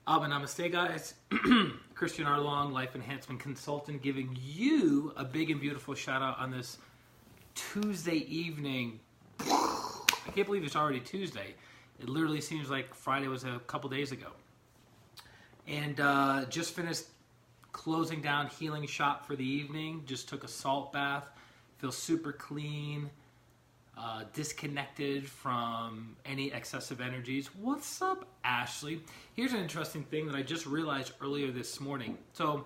Namaste, guys. ChristianRLong, Life Enhancement Consultant, giving you a big and beautiful shout out on this Tuesday evening. I can't believe it's already Tuesday. It literally seems like Friday was a couple days ago. And just finished closing down Healing Shop for the evening. Just took a salt bath. Feel super clean. Disconnected from any excessive energies. What's up, Ashley? Here's an interesting thing that I just realized earlier this morning. So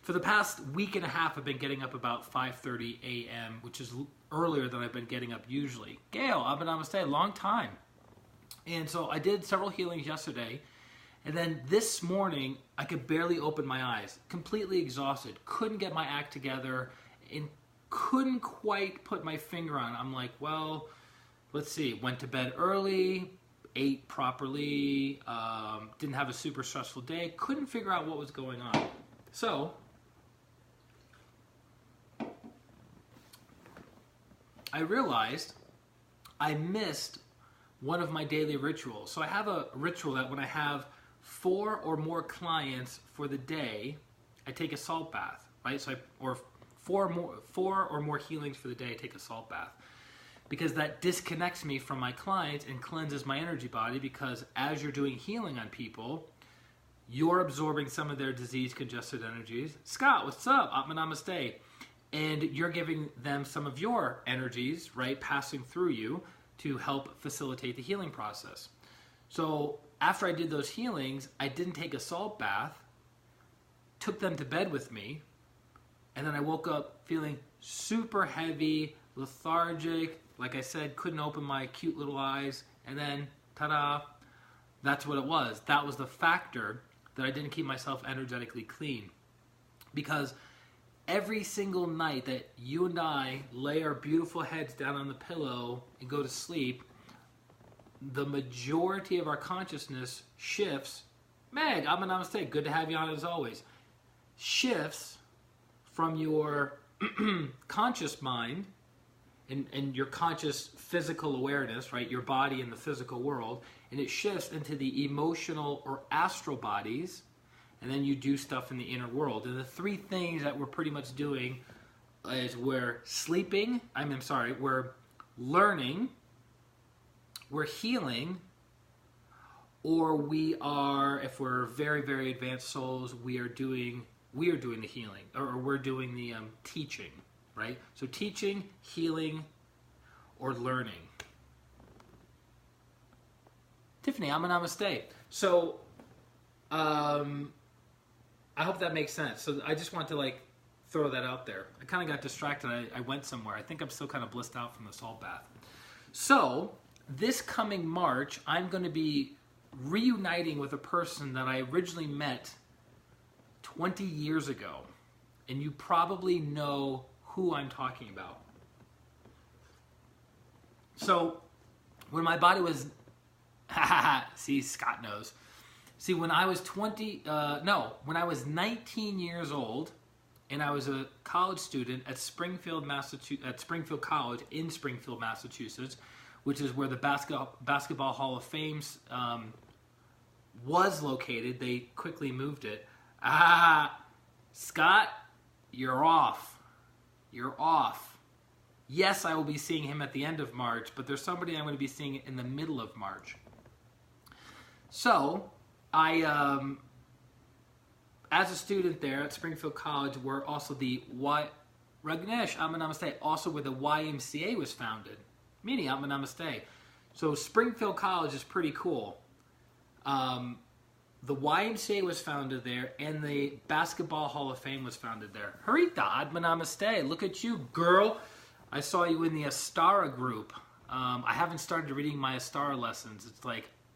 for the past week and a half, I've been getting up about 5:30 a.m., which is earlier than I've been getting up usually. Gail, Namaste, long time. And so I did several healings yesterday. And then this morning, I could barely open my eyes. Completely exhausted. Couldn't get my act together. And couldn't quite put my finger on it. I'm like, well, let's see. Went to bed early, ate properly, didn't have a super stressful day. Couldn't figure out what was going on. So I realized I missed one of my daily rituals. So I have a ritual that when I have 4 or more clients for the day, I take a salt bath, right? So four or more healings for the day, I take a salt bath, because that disconnects me from my clients and cleanses my energy body, because as you're doing healing on people, you're absorbing some of their disease congested energies. Scott, what's up? Namaste. And you're giving them some of your energies, right, passing through you to help facilitate the healing process. So after I did those healings, I didn't take a salt bath, took them to bed with me, and then I woke up feeling super heavy, lethargic. Like I said, couldn't open my cute little eyes. And then, ta-da, that's what it was. That was the factor that I didn't keep myself energetically clean. Because every single night that you and I lay our beautiful heads down on the pillow and go to sleep, the majority of our consciousness shifts. Meg, Namaste, good to have you on as always. Shifts from your conscious mind and your conscious physical awareness, right? Your body in the physical world, and it shifts into the emotional or astral bodies, and then you do stuff in the inner world. And the 3 things that we're pretty much doing is we're sleeping, we're learning, we're healing, or we are, if we're very, very advanced souls, we are doing the healing, or we're doing the teaching, right? So teaching, healing, or learning. Tiffany, Namaste. So I hope that makes sense. So I just want to throw that out there. I kind of got distracted. I went somewhere. I think I'm still kind of blissed out from the salt bath. So this coming March, I'm going to be reuniting with a person that I originally met 20 years ago, and you probably know who I'm talking about. So when my body was see, Scott knows. See, when I was 19 years old, and I was a college student at Springfield College in Springfield, Massachusetts, which is where the Basketball Hall of Fame was located. They quickly moved it. Scott, you're off. You're off. Yes, I will be seeing him at the end of March, but there's somebody I'm going to be seeing in the middle of March. So, as a student there at Springfield College, where also Ragnesh, Namaste, also where the YMCA was founded. Mini, Namaste. So Springfield College is pretty cool. The YMCA was founded there, and the Basketball Hall of Fame was founded there. Harita, Namaste. Look at you, girl. I saw you in the Astara group. I haven't started reading my Astara lessons.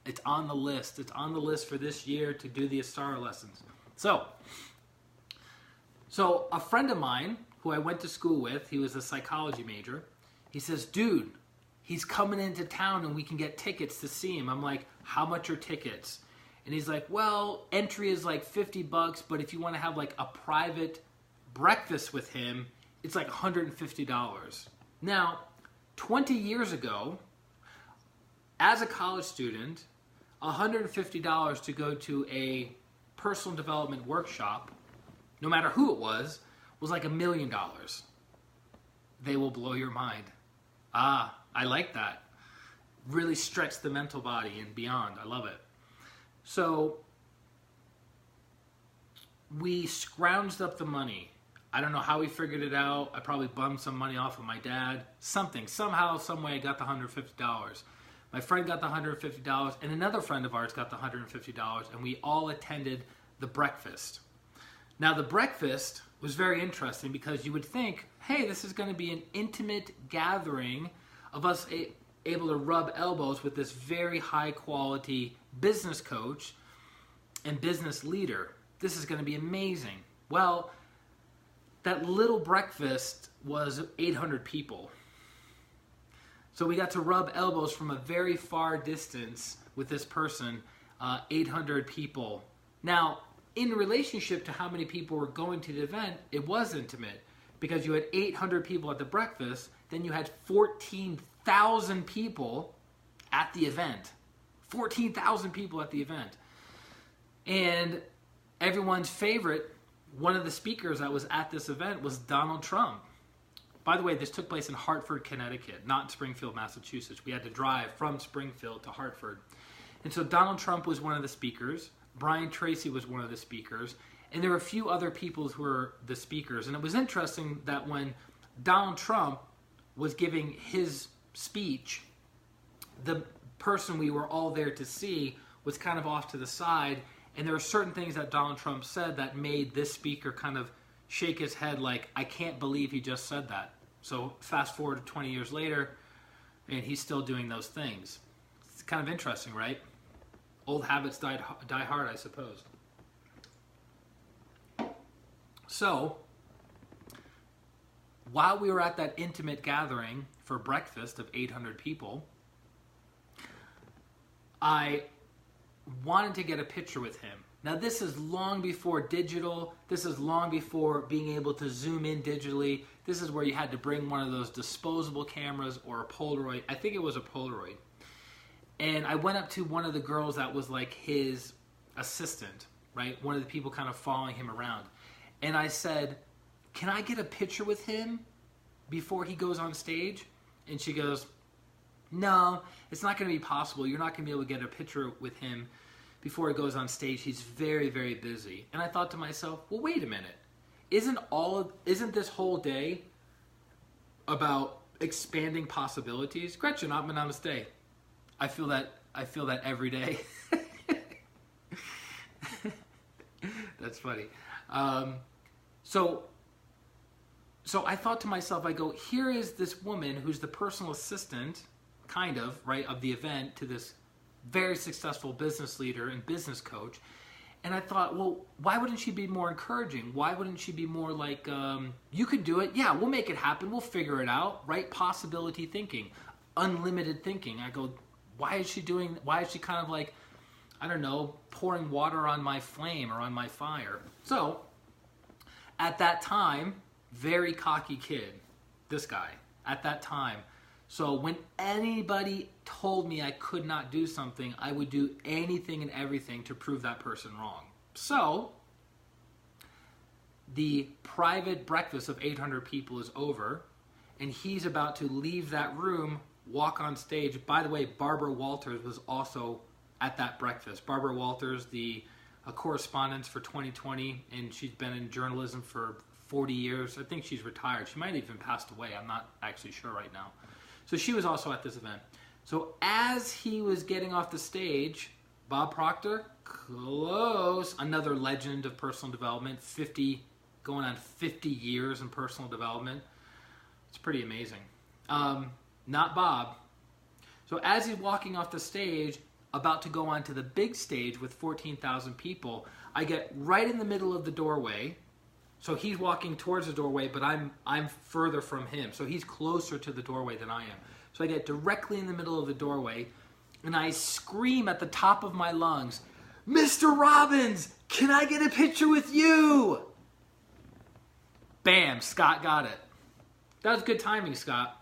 It's on the list. It's on the list for this year to do the Astara lessons. So a friend of mine who I went to school with, he was a psychology major, he says, dude, he's coming into town and we can get tickets to see him. I'm like, how much are tickets? And he's like, well, entry is like $50, but if you want to have a private breakfast with him, it's like $150. Now, 20 years ago, as a college student, $150 to go to a personal development workshop, no matter who it was like $1 million. They will blow your mind. Ah, I like that. Really stretch the mental body and beyond. I love it. So we scrounged up the money. I don't know how we figured it out. I probably bummed some money off of my dad. Somehow, some way I got the $150. My friend got the $150, and another friend of ours got the $150, and we all attended the breakfast. Now, the breakfast was very interesting because you would think, hey, this is going to be an intimate gathering of us able to rub elbows with this very high-quality business coach and business leader. This is going to be amazing. Well, that little breakfast was 800 people. So we got to rub elbows from a very far distance with this person, 800 people. Now, in relationship to how many people were going to the event, it was intimate because you had 800 people at the breakfast, then you had 14,000 people at the event. 14,000 people at the event. And everyone's favorite, one of the speakers that was at this event was Donald Trump. By the way, this took place in Hartford, Connecticut, not in Springfield, Massachusetts. We had to drive from Springfield to Hartford. And so Donald Trump was one of the speakers. Brian Tracy was one of the speakers. And there were a few other people who were the speakers. And it was interesting that when Donald Trump was giving his speech, the person we were all there to see was kind of off to the side. And there were certain things that Donald Trump said that made this speaker kind of shake his head like, I can't believe he just said that. So fast forward to 20 years later, and he's still doing those things. It's kind of interesting, right? Old habits die hard, I suppose. So, while we were at that intimate gathering for breakfast of 800 people, I wanted to get a picture with him. Now, this is long before digital. This is long before being able to zoom in digitally. This is where you had to bring one of those disposable cameras or a Polaroid. I think it was a Polaroid. And I went up to one of the girls that was like his assistant, right? One of the people kind of following him around. And I said, can I get a picture with him before he goes on stage? And she goes, no, it's not going to be possible. You're not going to be able to get a picture with him before he goes on stage. He's very, very busy. And I thought to myself, well, wait a minute. Isn't this whole day about expanding possibilities? Gretchen, namaste. I feel that every day. That's funny. So I thought to myself, I go, here is this woman who's the personal assistant, kind of, right, of the event to this very successful business leader and business coach. And I thought, well, why wouldn't she be more encouraging? Why wouldn't she be more like, you can do it. Yeah, we'll make it happen. We'll figure it out, right? Possibility thinking, unlimited thinking. I go, why is she kind of like, I don't know, pouring water on my flame or on my fire? So, at that time, very cocky kid, this guy, at that time. So when anybody told me I could not do something, I would do anything and everything to prove that person wrong. So, the private breakfast of 800 people is over, and he's about to leave that room, walk on stage. By the way, Barbara Walters was also at that breakfast. Barbara Walters, a correspondent for 2020, and she's been in journalism for 40 years. I think she's retired. She might have even passed away. I'm not actually sure right now. So she was also at this event. So as he was getting off the stage, Bob Proctor, close, another legend of personal development, going on 50 years in personal development. It's pretty amazing. Not Bob. So as he's walking off the stage, about to go onto the big stage with 14,000 people, I get right in the middle of the doorway. So he's walking towards the doorway, but I'm further from him. So he's closer to the doorway than I am. So I get directly in the middle of the doorway, and I scream at the top of my lungs, Mr. Robbins, can I get a picture with you? Bam, Scott got it. That was good timing, Scott.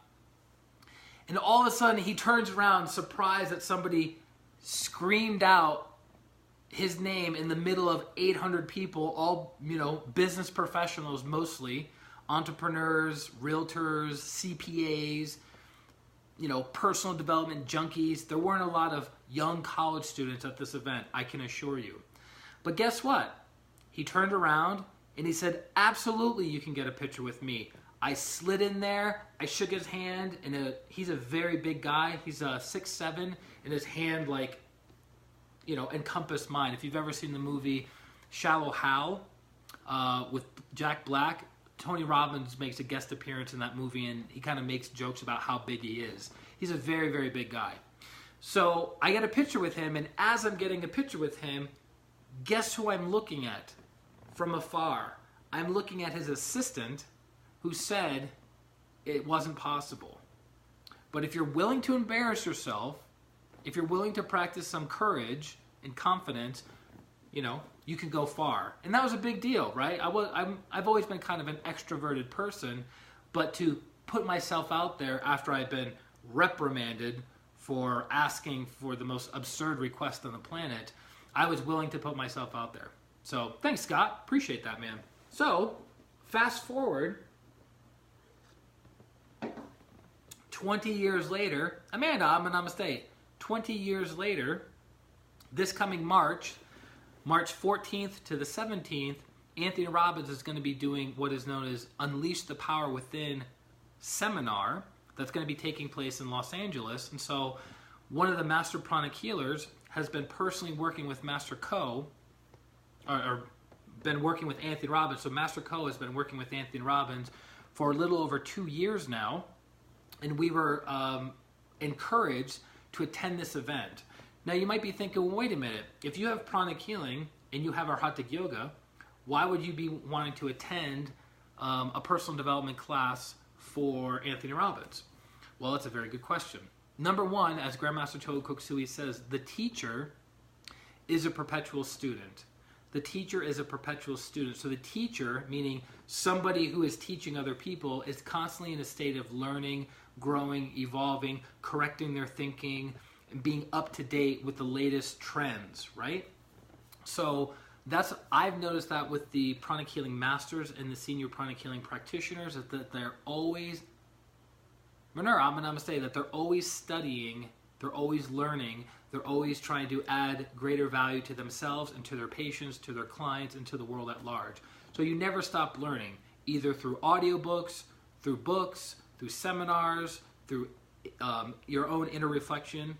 And all of a sudden, he turns around, surprised that somebody screamed out his name in the middle of 800 people, all, business professionals mostly, entrepreneurs, realtors, CPAs, personal development junkies. There weren't a lot of young college students at this event, I can assure you. But guess what? He turned around and he said, absolutely, you can get a picture with me. I slid in there, I shook his hand, and he's a very big guy. He's 6'7", and his hand encompassed mine. If you've ever seen the movie Shallow Hal with Jack Black, Tony Robbins makes a guest appearance in that movie, and he kind of makes jokes about how big he is. He's a very, very big guy. So I get a picture with him, and as I'm getting a picture with him, guess who I'm looking at from afar? I'm looking at his assistant, who said it wasn't possible. But if you're willing to embarrass yourself, if you're willing to practice some courage and confidence, you can go far. And that was a big deal, right? I've always been kind of an extroverted person, but to put myself out there after I've been reprimanded for asking for the most absurd request on the planet, I was willing to put myself out there. So thanks, Scott. Appreciate that, man. So fast forward 20 years later, Amanda, I'm an namaste. 20 years later, this coming March 14th to the 17th, Anthony Robbins is going to be doing what is known as Unleash the Power Within seminar that's going to be taking place in Los Angeles. And so one of the master pranic healers has been personally working with Master Co, or been working with Anthony Robbins. So Master Co has been working with Anthony Robbins for a little over 2 years now. And we were encouraged to attend this event. Now you might be thinking, well, wait a minute, if you have pranic healing and you have Arhatic Yoga, why would you be wanting to attend a personal development class for Anthony Robbins? Well, that's a very good question. Number one, as Grandmaster Togo Koksui says, the teacher is a perpetual student. The teacher is a perpetual student. So the teacher, meaning somebody who is teaching other people, is constantly in a state of learning, growing, evolving, correcting their thinking, and being up to date with the latest trends, right? So I've noticed that with the pranic healing masters and the senior pranic healing practitioners, that they're always, that they're always studying, they're always learning, they're always trying to add greater value to themselves and to their patients, to their clients, and to the world at large. So you never stop learning, either through audiobooks, through books, through seminars, through your own inner reflection.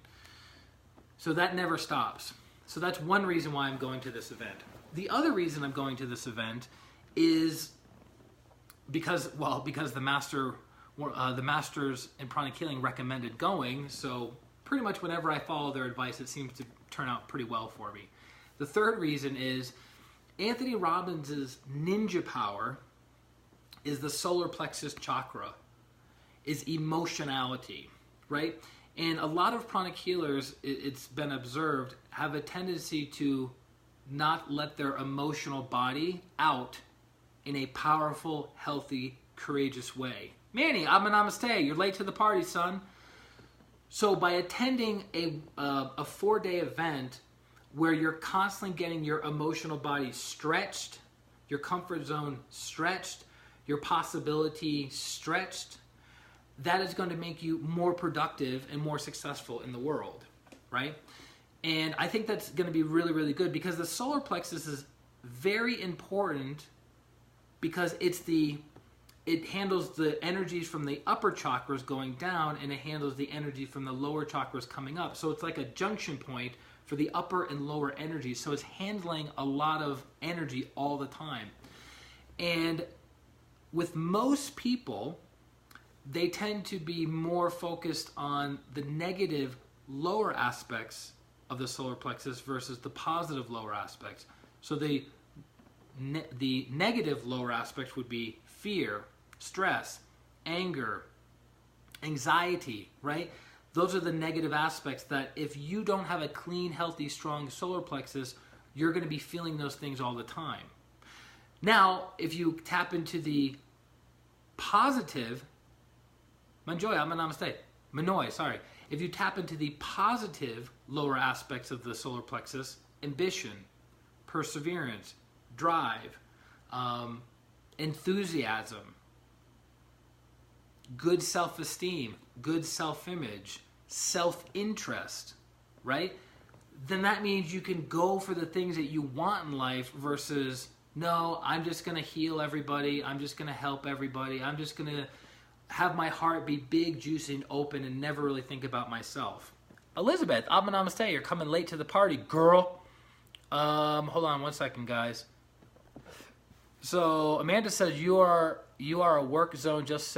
So that never stops. So that's one reason why I'm going to this event. The other reason I'm going to this event is because the masters in pranic healing recommended going. So pretty much whenever I follow their advice, it seems to turn out pretty well for me. The third reason is Anthony Robbins' ninja power is the solar plexus chakra, is emotionality, right? And a lot of pranic healers, it's been observed, have a tendency to not let their emotional body out in a powerful, healthy, courageous way. Manny, I'm a namaste. You're late to the party, son. So by attending a 4-day event where you're constantly getting your emotional body stretched, your comfort zone stretched, your possibility stretched, that is going to make you more productive and more successful in the world, right? And I think that's going to be really, really good because the solar plexus is very important because it handles the energies from the upper chakras going down and it handles the energy from the lower chakras coming up. So it's like a junction point for the upper and lower energies. So it's handling a lot of energy all the time. And with most people, they tend to be more focused on the negative lower aspects of the solar plexus versus the positive lower aspects. So the negative lower aspects would be fear, stress, anger, anxiety, right? Those are the negative aspects that if you don't have a clean, healthy, strong solar plexus, you're going to be feeling those things all the time. Now, if you tap into the positive, Manjoy, I'm a namaste. Manoy, sorry. If you tap into the positive lower aspects of the solar plexus, ambition, perseverance, drive, enthusiasm, good self-esteem, good self-image, self-interest, right? Then that means you can go for the things that you want in life versus, no, I'm just going to heal everybody. I'm just going to help everybody. I'm just going to have my heart be big, juicy, and open and never really think about myself. Elizabeth, namaste. You're coming late to the party, girl. Hold on one second, guys. So Amanda says you are a work zone. Just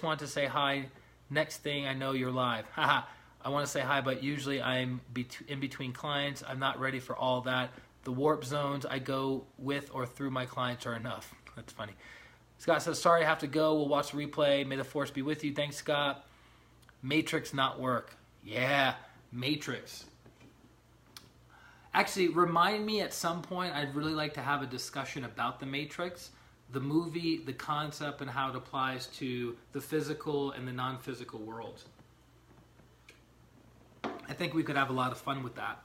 want to say hi. Next thing I know, you're live. Haha. I want to say hi, but usually I'm in between clients. I'm not ready for all that. The warp zones I go with or through my clients are enough. That's funny. Scott says, sorry, I have to go. We'll watch the replay. May the force be with you. Thanks, Scott. Matrix not work. Yeah, Matrix. Actually, remind me at some point. I'd really like to have a discussion about the Matrix, the movie, the concept, and how it applies to the physical and the non-physical worlds. I think we could have a lot of fun with that.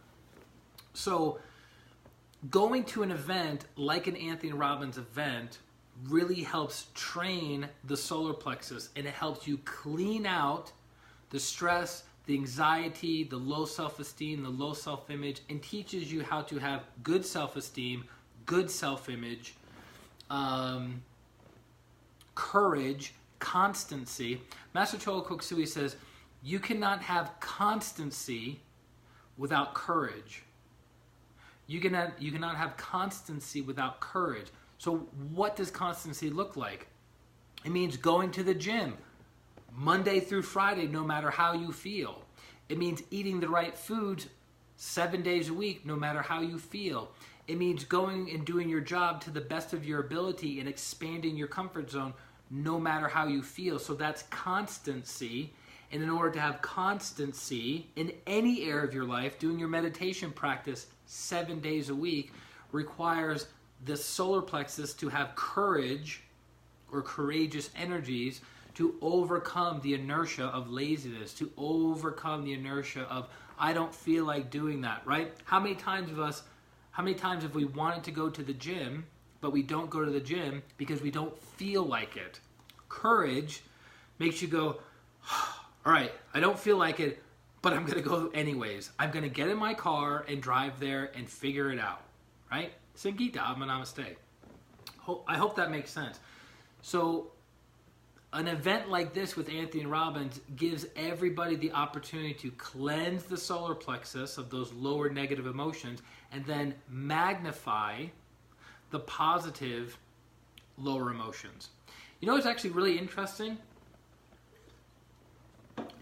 So going to an event like an Anthony Robbins event really helps train the solar plexus, and it helps you clean out the stress, the anxiety, the low self-esteem, the low self-image, and teaches you how to have good self-esteem, good self-image, courage, constancy. Master Chola Koksui says, you cannot have constancy without courage. You cannot have constancy without courage. So what does constancy look like? It means going to the gym Monday through Friday, no matter how you feel. It means eating the right foods 7 days a week, no matter how you feel. It means going and doing your job to the best of your ability and expanding your comfort zone, no matter how you feel. So that's constancy. And in order to have constancy in any area of your life, doing your meditation practice 7 days a week requires the solar plexus to have courage or courageous energies to overcome the inertia of laziness, to overcome the inertia of, I don't feel like doing that, right? How many times have we wanted to go to the gym, but we don't go to the gym because we don't feel like it? Courage makes you go, all right, I don't feel like it, but I'm going to go anyways. I'm going to get in my car and drive there and figure it out, right? Sangita, namaste. I hope that makes sense. So an event like this with Anthony Robbins gives everybody the opportunity to cleanse the solar plexus of those lower negative emotions and then magnify the positive lower emotions. You know what's actually really interesting?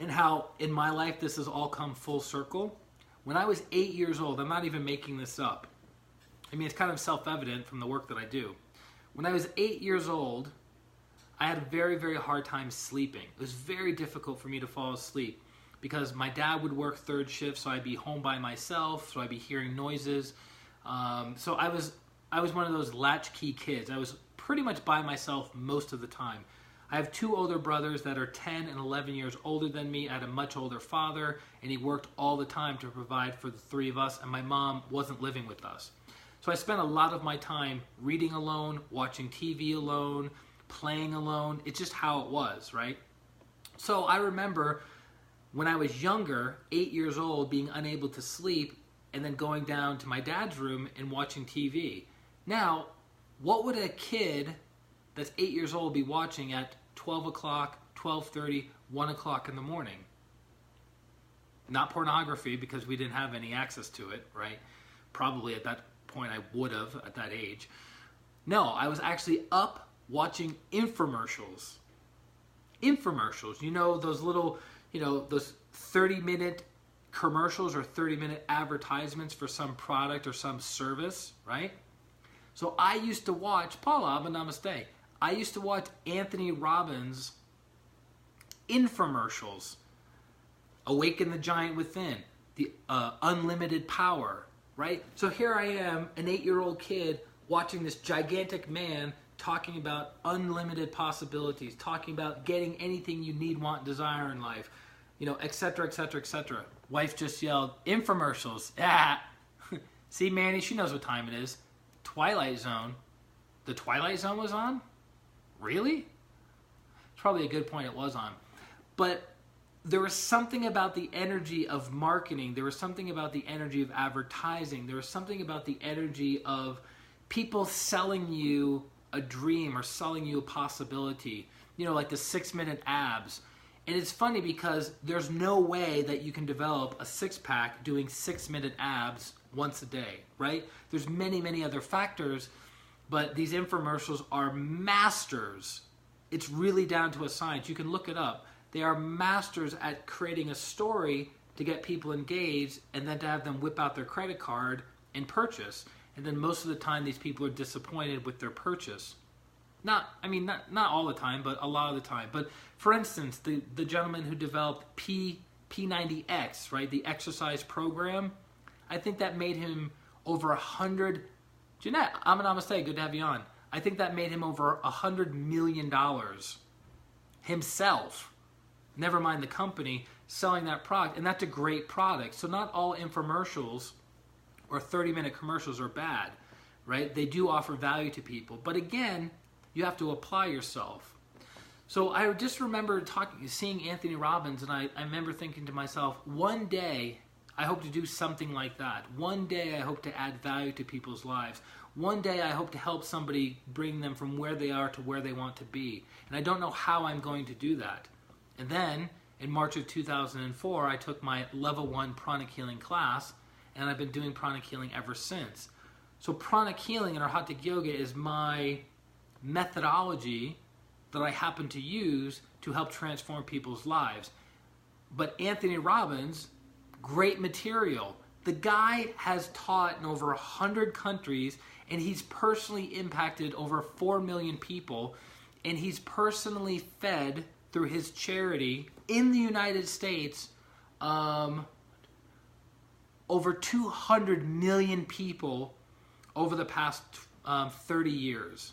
And how in my life this has all come full circle. When I was 8 years old, I'm not even making this up. I mean, it's kind of self-evident from the work that I do. When I was 8 years old, I had a very, very hard time sleeping. It was very difficult for me to fall asleep because my dad would work third shift, so I'd be home by myself, so I'd be hearing noises. So I was one of those latchkey kids. I was pretty much by myself most of the time. I have two older brothers that are 10 and 11 years older than me. I had a much older father, and he worked all the time to provide for the three of us, and my mom wasn't living with us. So I spent a lot of my time reading alone, watching TV alone, playing alone. It's just how it was, right? So I remember when I was younger, 8 years old, being unable to sleep and then going down to my dad's room and watching TV. Now, what would a kid that's 8 years old be watching at 12 o'clock, 12:30, 1 o'clock in the morning? Not pornography, because we didn't have any access to it, right? Probably at that point I would have at that age. No, I was actually up watching infomercials. Infomercials, you know, those little, those 30-minute commercials or 30-minute advertisements for some product or some service, right? So I used to watch, Paula, namaste. I used to watch Anthony Robbins infomercials. Awaken the Giant Within, the Unlimited Power, right? So here I am, an 8-year-old kid, watching this gigantic man talking about unlimited possibilities, talking about getting anything you need, want, desire in life, etc., etc., etc. Wife just yelled, infomercials. Ah. See, Manny, she knows what time it is. Twilight Zone. The Twilight Zone was on? Really? It's probably a good point it was on. But there was something about the energy of marketing. There was something about the energy of advertising. There was something about the energy of people selling you a dream or selling you a possibility. Like the 6-minute abs. And it's funny because there's no way that you can develop a six-pack doing 6-minute abs once a day, right? There's many, many other factors, but these infomercials are masters. It's really down to a science. You can look it up. They are masters at creating a story to get people engaged and then to have them whip out their credit card and purchase. And then most of the time these people are disappointed with their purchase. Not all the time, but a lot of the time. But for instance, the gentleman who developed P90X, right, the exercise program, I think that made him over 100. Jeanette, namaste, good to have you on. I think that made him over $100 million himself. Never mind the company selling that product, and that's a great product. So not all infomercials or 30-minute commercials are bad, right? They do offer value to people, but again, you have to apply yourself. So I just remember seeing Anthony Robbins, and I remember thinking to myself, one day I hope to do something like that. One day I hope to add value to people's lives. One day I hope to help somebody bring them from where they are to where they want to be. And I don't know how I'm going to do that. And then in March of 2004, I took my level 1 pranic healing class, and I've been doing pranic healing ever since. So pranic healing and Hatha Yoga is my methodology that I happen to use to help transform people's lives. But Anthony Robbins, great material. The guy has taught in over 100 countries, and he's personally impacted over 4 million people, and he's personally fed through his charity in the United States over 200 million people over the past 30 years.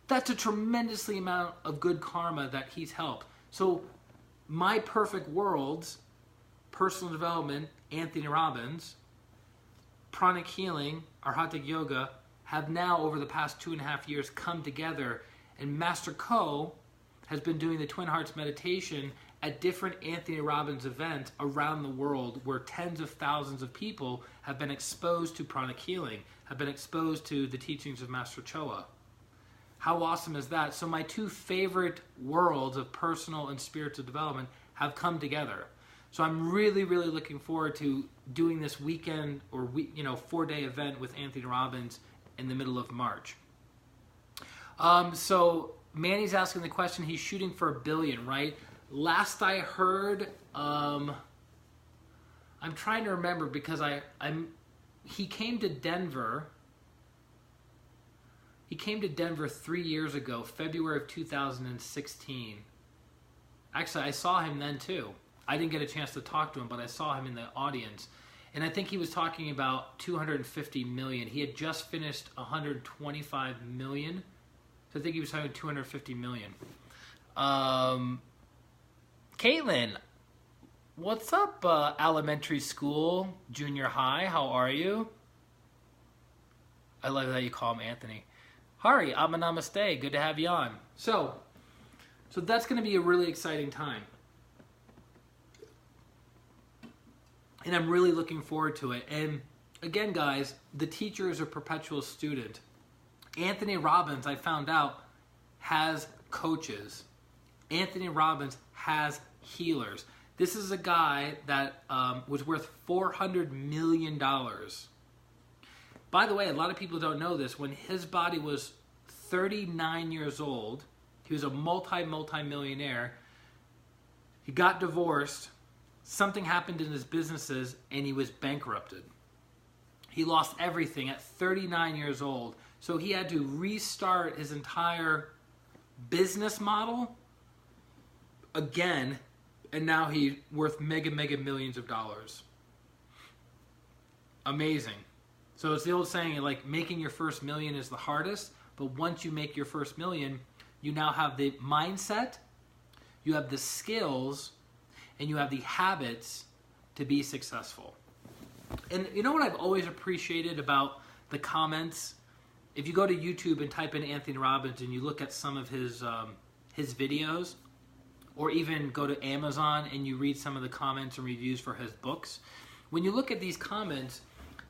That's a tremendously amount of good karma that he's helped. So my perfect worlds, personal development, Anthony Robbins, pranic healing, Hatha Yoga, have now over the past 2.5 years come together, and Master Co has been doing the Twin Hearts meditation at different Anthony Robbins events around the world where tens of thousands of people have been exposed to pranic healing, have been exposed to the teachings of Master Choa. How awesome is that? So my two favorite worlds of personal and spiritual development have come together. So I'm really, really looking forward to doing this weekend or 4-day event with Anthony Robbins in the middle of March. So Manny's asking the question, he's shooting for $1 billion, right? Last I heard, I'm trying to remember because he came to Denver. He came to Denver 3 years ago, February of 2016. Actually, I saw him then too. I didn't get a chance to talk to him, but I saw him in the audience. And I think he was talking about 250 million. He had just finished 125 million. So I think he was talking 250 million. Caitlin, what's up, elementary school, junior high? How are you? I love that you call him Anthony. Hari, namaste. Good to have you on. So that's going to be a really exciting time. And I'm really looking forward to it. And again, guys, the teacher is a perpetual student. Anthony Robbins, I found out, has coaches. Anthony Robbins has healers. This is a guy that was worth $400 million. By the way, a lot of people don't know this. When his body was 39 years old, he was a multi-millionaire. He got divorced. Something happened in his businesses, and he was bankrupted. He lost everything at 39 years old. So he had to restart his entire business model again, and now he's worth mega millions of dollars. Amazing. So it's the old saying, like, making your first million is the hardest, but once you make your first million, you now have the mindset, you have the skills, and you have the habits to be successful. And you know what I've always appreciated about the comments? If you go to YouTube and type in Anthony Robbins and you look at some of his videos, or even go to Amazon and you read some of the comments and reviews for his books, when you look at these comments,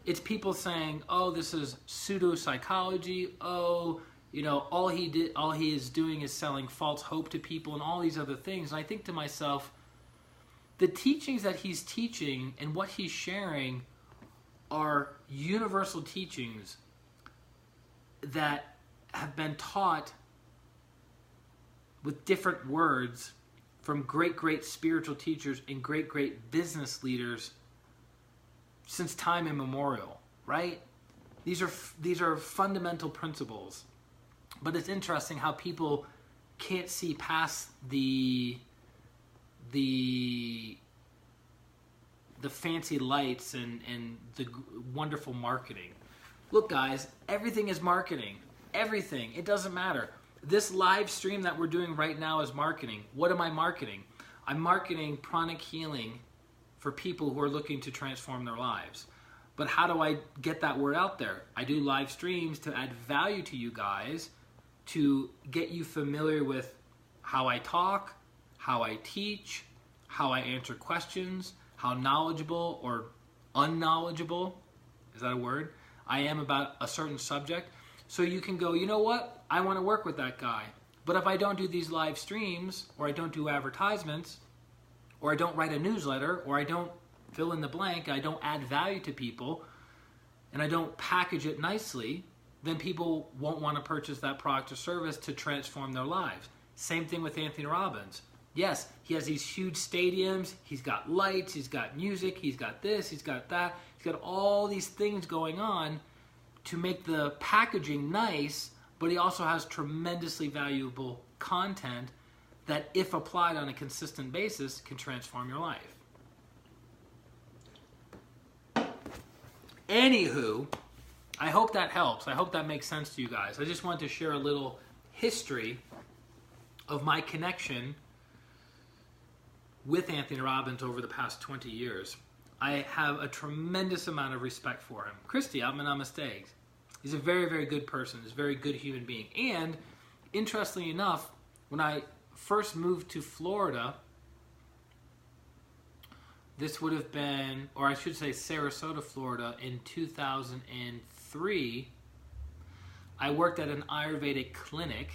it's people saying, oh, this is pseudo-psychology, oh, you know, all he is doing is selling false hope to people and all these other things. And I think to myself, the teachings that he's teaching and what he's sharing are universal teachings that have been taught with different words from great spiritual teachers and great business leaders since time immemorial, right? These are fundamental principles. But it's interesting how people can't see past the fancy lights and the wonderful marketing. Look, guys, everything is marketing. Everything. It doesn't matter. This live stream that we're doing right now is marketing. What am I marketing? I'm marketing pranic healing for people who are looking to transform their lives. But how do I get that word out there? I do live streams to add value to you guys, to get you familiar with how I talk, how I teach, how I answer questions, how knowledgeable or unknowledgeable, is that a word, I am about a certain subject. So you can go, you know what, I want to work with that guy. But if I don't do these live streams, or I don't do advertisements, or I don't write a newsletter, or I don't fill in the blank, I don't add value to people, and I don't package it nicely, then people won't want to purchase that product or service to transform their lives. Same thing with Anthony Robbins. Yes, he has these huge stadiums, he's got lights, he's got music, he's got this, he's got that, he's got all these things going on to make the packaging nice, but he also has tremendously valuable content that, if applied on a consistent basis, can transform your life. Anywho, I hope that helps. I hope that makes sense to you guys. I just wanted to share a little history of my connection with Anthony Robbins over the past 20 years. I have a tremendous amount of respect for him. Christy, I'm namaste. He's a very good person. He's a very good human being. And interestingly enough, when I first moved to Florida, this would have been, or I should say Sarasota, Florida, in 2003, I worked at an Ayurvedic clinic,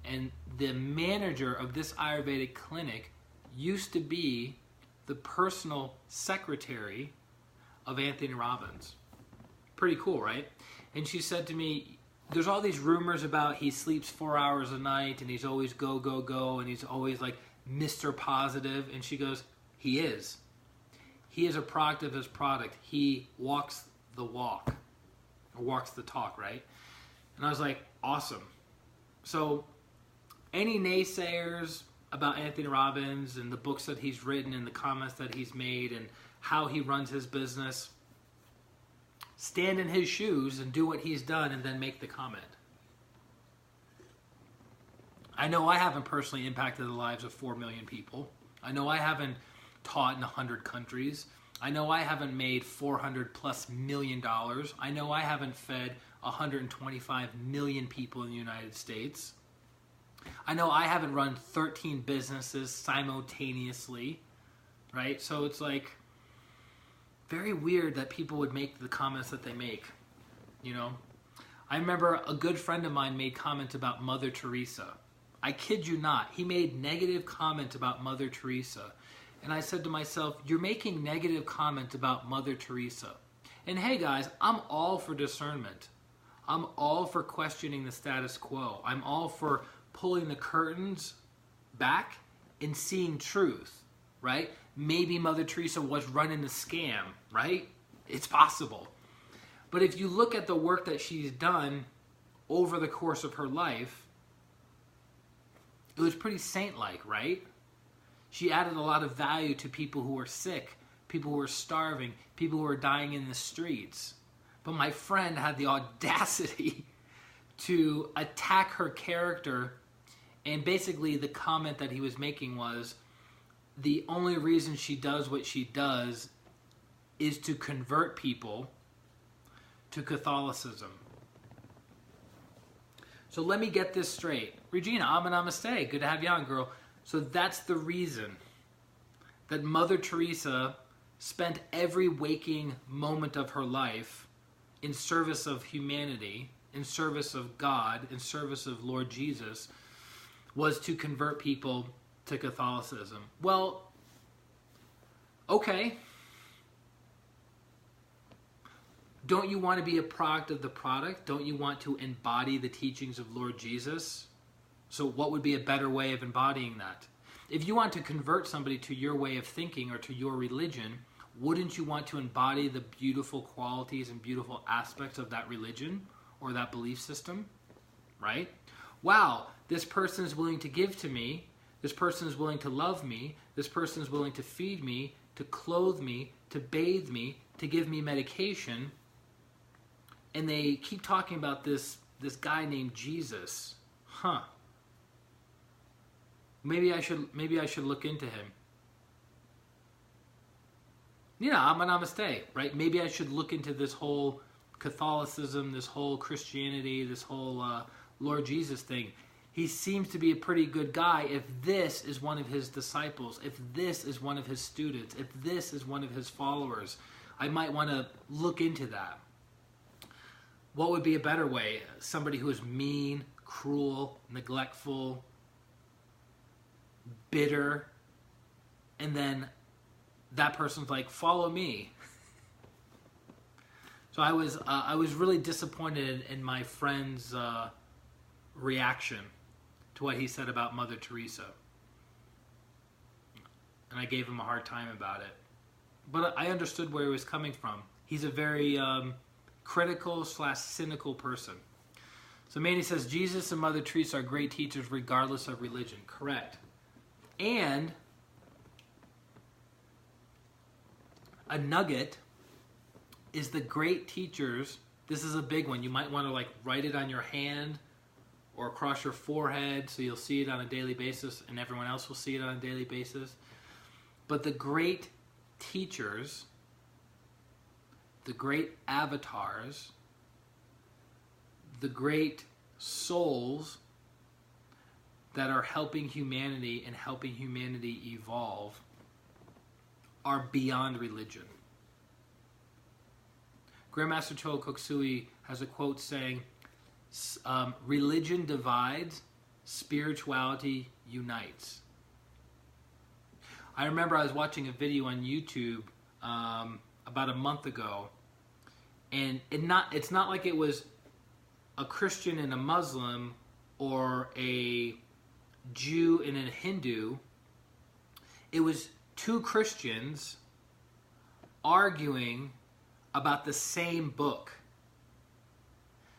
and the manager of this Ayurvedic clinic used to be the personal secretary of Anthony Robbins. Pretty cool, right? And she said to me, there's all these rumors about he sleeps 4 hours a night and he's always go, and he's always like Mr. Positive. And she goes, he is. He is a product of his product. He walks the walk, or walks the talk, right? And I was like, awesome. So any naysayers about Anthony Robbins and the books that he's written and the comments that he's made and how he runs his business, stand in his shoes and do what he's done and then make the comment. I know I haven't personally impacted the lives of 4 million people. I know I haven't taught in 100 countries. I know I haven't made $400+ million. I know I haven't fed 125 million people in the United States. I know I haven't run 13 businesses simultaneously, right? So it's like very weird that people would make the comments that they make, you know? I remember a good friend of mine made comments about Mother Teresa. I kid you not. He made negative comments about Mother Teresa. And I said to myself, you're making negative comments about Mother Teresa. And hey guys, I'm all for discernment. I'm all for questioning the status quo. I'm all for pulling the curtains back and seeing truth, right? Maybe Mother Teresa was running a scam, right? It's possible. But if you look at the work that she's done over the course of her life, it was pretty saint-like, right? She added a lot of value to people who were sick, people who were starving, people who were dying in the streets. But my friend had the audacity to attack her character, and basically the comment that he was making was, the only reason she does what she does is to convert people to Catholicism. So let me get this straight. Regina, namaste. Good to have you on, girl. So that's the reason that Mother Teresa spent every waking moment of her life in service of humanity, in service of God, in service of Lord Jesus, was to convert people to Catholicism. Well, okay. Don't you want to be a product of the product? Don't you want to embody the teachings of Lord Jesus? So what would be a better way of embodying that? If you want to convert somebody to your way of thinking or to your religion, wouldn't you want to embody the beautiful qualities and beautiful aspects of that religion or that belief system? Right? Wow, this person is willing to give to me. This person is willing to love me. This person is willing to feed me, to clothe me, to bathe me, to give me medication. And they keep talking about this guy named Jesus. Huh. Maybe I should look into him. Yeah, namaste, right? Maybe I should look into this whole Catholicism, this whole Christianity, this whole Lord Jesus thing. He seems to be a pretty good guy if this is one of his disciples, if this is one of his students, if this is one of his followers. I might want to look into that. What would be a better way? Somebody who is mean, cruel, neglectful, bitter, and then that person's like, follow me. So I was really disappointed in my friend's reaction to what he said about Mother Teresa. And I gave him a hard time about it. But I understood where he was coming from. He's a very critical / cynical person. So Manny says, Jesus and Mother Teresa are great teachers regardless of religion. Correct. And a nugget is the great teachers. This is a big one. You might want to write it on your hand or across your forehead so you'll see it on a daily basis and everyone else will see it on a daily basis. But the great teachers, the great avatars, the great souls that are helping humanity and helping humanity evolve are beyond religion. Grandmaster Cho Koksui has a quote saying, religion divides, spirituality unites. I remember I was watching a video on YouTube about a month ago, and it's not like it was a Christian and a Muslim or a Jew and a Hindu. It was two Christians arguing about the same book.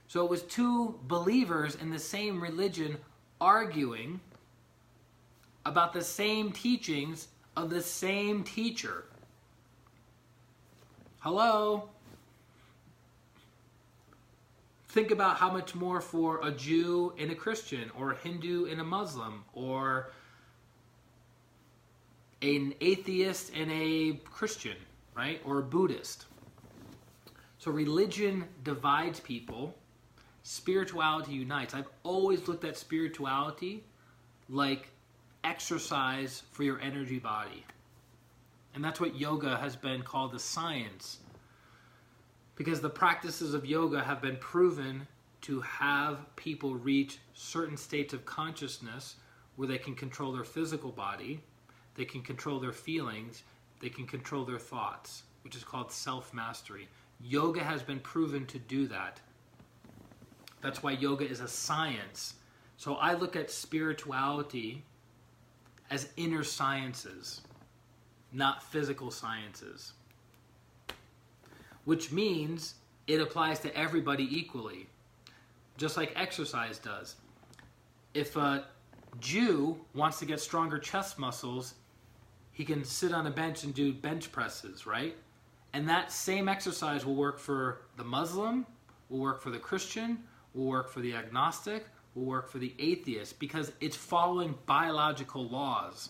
So it was two believers in the same religion arguing about the same teachings of the same teacher. Hello? Think about how much more for a Jew and a Christian, or a Hindu and a Muslim, or an atheist and a Christian, right? Or a Buddhist. So religion divides people. Spirituality unites. I've always looked at spirituality like exercise for your energy body. And that's what yoga has been called a science. Because the practices of yoga have been proven to have people reach certain states of consciousness where they can control their physical body, they can control their feelings, they can control their thoughts, which is called self-mastery. Yoga has been proven to do that. That's why yoga is a science. So I look at spirituality as inner sciences, not physical sciences. Which means it applies to everybody equally, just like exercise does. If a Jew wants to get stronger chest muscles, he can sit on a bench and do bench presses, right? And that same exercise will work for the Muslim, will work for the Christian, will work for the agnostic, will work for the atheist, because it's following biological laws.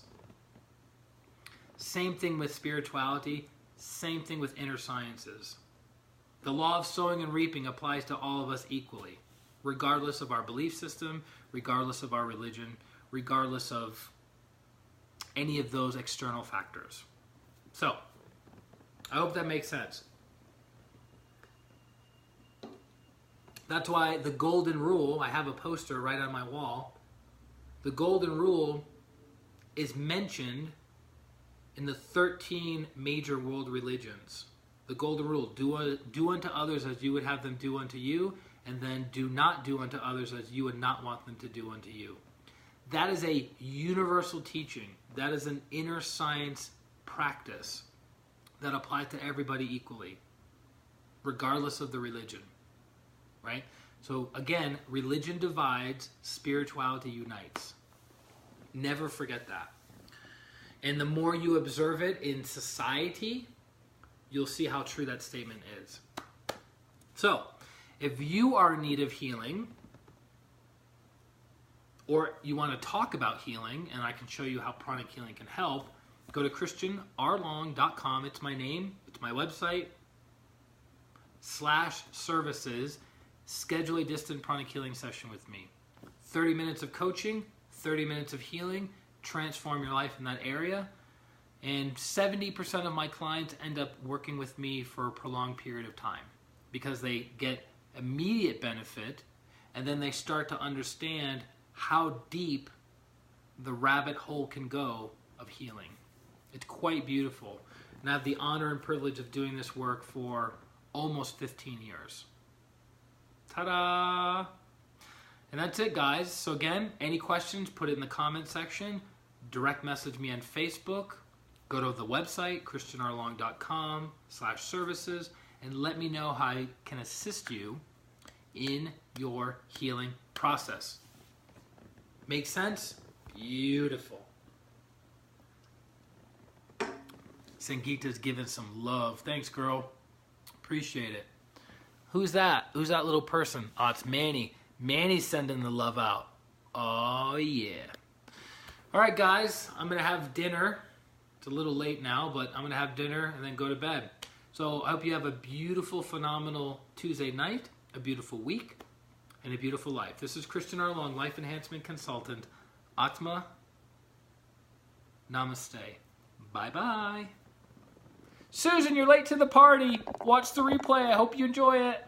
Same thing with spirituality. Same thing with inner sciences. The law of sowing and reaping applies to all of us equally, regardless of our belief system, regardless of our religion, regardless of any of those external factors. So, I hope that makes sense. That's why the golden rule, I have a poster right on my wall. The golden rule is mentioned in the 13 major world religions. The golden rule, do unto others as you would have them do unto you, and then do not do unto others as you would not want them to do unto you. That is a universal teaching. That is an inner science practice that applies to everybody equally, regardless of the religion, right? So again, religion divides, spirituality unites. Never forget that. And the more you observe it in society, you'll see how true that statement is. So, if you are in need of healing, or you want to talk about healing, and I can show you how pranic healing can help, go to ChristianRLong.com. It's my name. It's my website. /services. Schedule a distant pranic healing session with me. 30 minutes of coaching, 30 minutes of healing, transform your life in that area. And 70% of my clients end up working with me for a prolonged period of time because they get immediate benefit, and then they start to understand how deep the rabbit hole can go of healing. It's quite beautiful. And I have the honor and privilege of doing this work for almost 15 years. Ta-da! And that's it, guys. So again, any questions, put it in the comment section. Direct message me on Facebook. Go to the website, ChristianRLong.com/services, and let me know how I can assist you in your healing process. Make sense? Beautiful. Sangeeta's giving some love. Thanks, girl. Appreciate it. Who's that? Who's that little person? Oh, it's Manny. Manny's sending the love out. Oh, yeah. All right, guys. I'm going to have dinner. It's a little late now, but I'm going to have dinner and then go to bed. So I hope you have a beautiful, phenomenal Tuesday night, a beautiful week, and a beautiful life. This is Christian RLong, Life Enhancement Consultant. Atma. Namaste. Bye-bye. Susan, you're late to the party. Watch the replay. I hope you enjoy it.